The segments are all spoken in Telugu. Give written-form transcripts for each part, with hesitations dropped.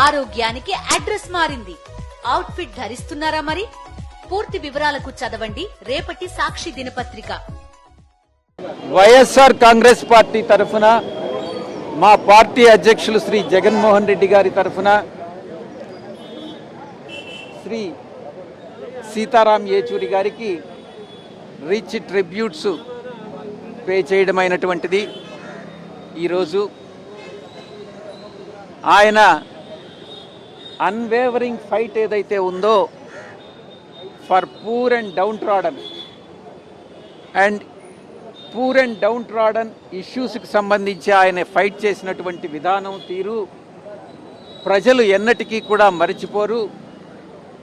ఆరోగ్యానికి అడ్రస్ మారింది. అవుట్ఫిట్ ధరిస్తున్నారా మరి? పూర్తి వివరాలకు చదవండి రేపటి సాక్షి దినపత్రిక. వైఎస్ఆర్ కాంగ్రెస్ పార్టీ తరఫున మా పార్టీ అధ్యక్షులు శ్రీ జగన్మోహన్ రెడ్డి గారి తరఫున శ్రీ సీతారాం యేచూరి గారికి రిచ్ ట్రిబ్యూట్స్ పే చేయడమైనటువంటిది. ఈరోజు ఆయన అన్వేవరింగ్ ఫైట్ ఏదైతే ఉందో for poor and downtrodden ఇష్యూస్కి సంబంధించి ఆయన ఫైట్ చేసినటువంటి విధానం తీరు ప్రజలు ఎన్నటికీ కూడా మరిచిపోరు.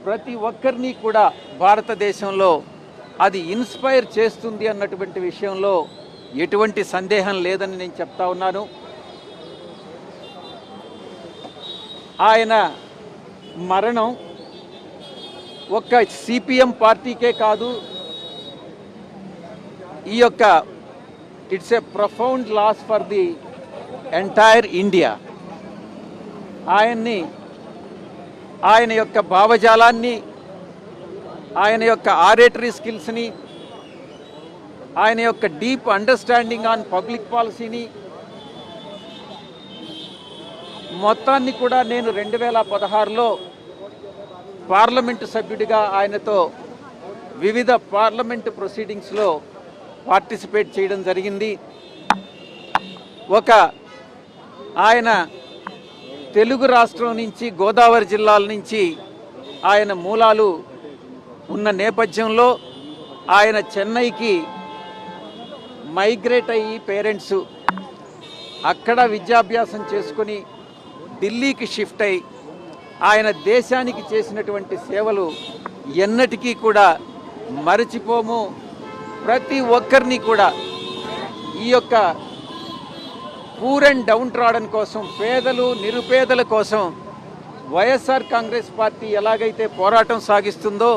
ప్రతి ఒక్కరిని కూడా భారతదేశంలో అది ఇన్స్పైర్ చేస్తుంది అన్నటువంటి విషయంలో ఎటువంటి సందేహం లేదని నేను చెప్తా ఉన్నాను. ఆయన మరణం ఒక్క సిపిఎం పార్టీకే కాదు, ఈ యొక్క it's a profound loss for the entire India. ఆయన యొక్క భావజాలాన్ని, ఆయన యొక్క ఆరేటరీ స్కిల్స్ని, ఆయన యొక్క డీప్ అండర్స్టాండింగ్ ఆన్ పబ్లిక్ పాలసీని మొత్తాన్ని కూడా నేను 2016లో పార్లమెంటు సభ్యుడిగా ఆయనతో వివిధ పార్లమెంటు ప్రొసీడింగ్స్లో పార్టిసిపేట్ చేయడం జరిగింది. ఆయన తెలుగు రాష్ట్రం నుంచి, గోదావరి జిల్లాల నుంచి ఆయన మూలాలు ఉన్న నేపథ్యంలో ఆయన చెన్నైకి మైగ్రేట్ అయ్యి పేరెంట్స్ అక్కడ విద్యాభ్యాసం చేసుకుని ఢిల్లీకి షిఫ్ట్ అయ్యి ఆయన దేశానికి చేసినటువంటి సేవలు ఎన్నటికీ కూడా మరచిపోము. ప్రతి ఒక్కరిని కూడా ఈ యొక్క పూర్ అండ్ డౌన్ ట్రాడన్ కోసం, పేదలు నిరుపేదల కోసం వైఎస్ఆర్ కాంగ్రెస్ పార్టీ ఎలాగైతే పోరాటం సాగిస్తుందో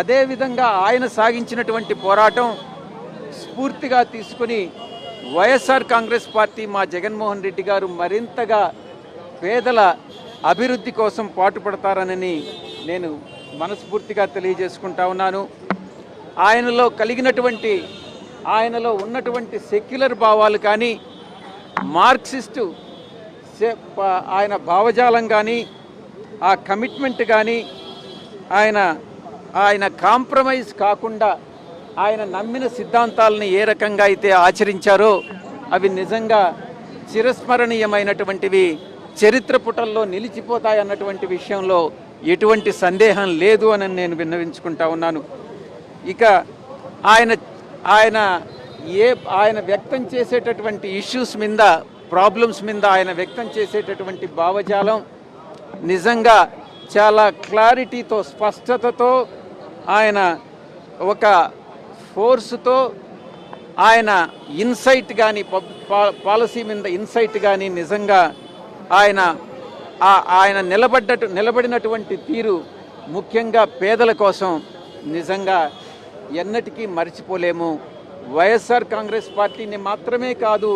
అదేవిధంగా ఆయన సాగించినటువంటి పోరాటం స్ఫూర్తిగా తీసుకుని వైఎస్ఆర్ కాంగ్రెస్ పార్టీ, మా జగన్మోహన్ రెడ్డి గారు మరింతగా పేదల అభివృద్ధి కోసం పాటుపడతారని నేను మనస్ఫూర్తిగా తెలియజేసుకుంటా ఉన్నాను. ఆయనలో ఉన్నటువంటి సెక్యులర్ భావాలు కానీ, మార్క్సిస్టు ఆయన భావజాలం కానీ, ఆ కమిట్మెంట్ కానీ, ఆయన కాంప్రమైజ్ కాకుండా ఆయన నమ్మిన సిద్ధాంతాలను ఏ రకంగా అయితే ఆచరించారో అవి నిజంగా చిరస్మరణీయమైనటువంటివి, చరిత్ర పుటల్లో నిలిచిపోతాయన్నటువంటి విషయంలో ఎటువంటి సందేహం లేదు అని నేను విన్నవించుకుంటా ఉన్నాను. ఇక ఆయన వ్యక్తం చేసేటటువంటి ఇష్యూస్ మీద, ప్రాబ్లమ్స్ మీద ఆయన వ్యక్తం చేసేటటువంటి భావజాలం నిజంగా చాలా క్లారిటీతో, స్పష్టతతో, ఆయన ఒక ఫోర్సుతో, ఆయన ఇన్సైట్ కానీ, పాలసీ మీద ఇన్సైట్ కానీ నిజంగా ఆయన నిలబడినటువంటి తీరు ముఖ్యంగా పేదల కోసం నిజంగా ఎన్నటికీ మర్చిపోలేము. వైఎస్ఆర్ కాంగ్రెస్ పార్టీని మాత్రమే కాదు,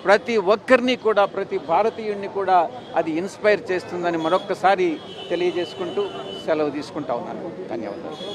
ప్రతి ఒక్కరిని కూడా, ప్రతి భారతీయుడిని కూడా అది ఇన్స్పైర్ చేస్తుందని మరొక్కసారి తెలియజేసుకుంటూ సెలవు తీసుకుంటా ఉన్నాను. ధన్యవాదాలు.